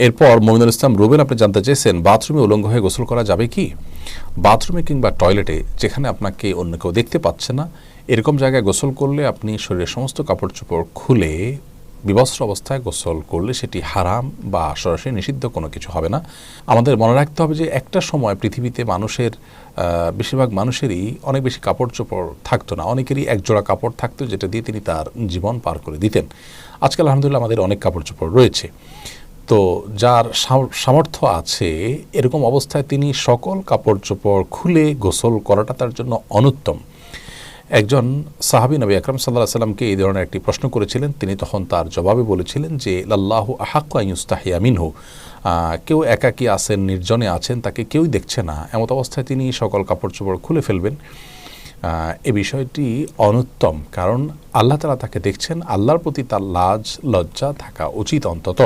এরপর মমিনুল ইসলাম রুবেল আপনি জানতে চেয়েছেন, বাথরুমে উলঙ্গ হয়ে গোসল করা যাবে কি? বাথরুমে কিংবা টয়লেটে যেখানে আপনাকে অন্য কেউ দেখতে পাচ্ছে না, এরকম জায়গায় গোসল করলে আপনি শরীরের সমস্ত কাপড় চোপড় খুলে বিবস্ত্র অবস্থায় গোসল করলে সেটি হারাম বা সরাসরি নিষিদ্ধ কোনো কিছু হবে না। আমাদের মনে রাখতে হবে যে একটা সময় পৃথিবীতে মানুষের বেশিরভাগ মানুষেরই অনেক বেশি কাপড় চোপড় থাকতো না, অনেকেরই একজোড়া কাপড় থাকতো যেটা দিয়ে তিনি তার জীবন পার করে দিতেন। আজকাল আলহামদুলিল্লাহ আমাদের অনেক কাপড় চোপড় রয়েছে। তো যার সামর্থ্য আছে এরকম অবস্থায় তিনি সকল কাপড় চোপড় খুলে গোসল করাটা তার জন্য অনুত্তম। একজন সাহাবী নবী আকরাম সাল্লাল্লাহু আলাইহি সাল্লামকে এই ধরনের একটি প্রশ্ন করেছিলেন, তিনি তখন তার জবাবে বলেছিলেন যে লাল্লাহু আহাক্কু আন ইউস্তাহিয়া মিনহু, কেউ একাকী আছেন, নির্জনে আছেন, তাকে কেউই দেখছে না, এমত অবস্থায় তিনি সকল কাপড় চোপড় খুলে ফেলবেন। এ বিষয়টি অনুত্তম, কারণ আল্লাহ তাআলা তাকে দেখছেন, আল্লাহর প্রতি তার লাজ লজ্জা থাকা উচিত অন্তত।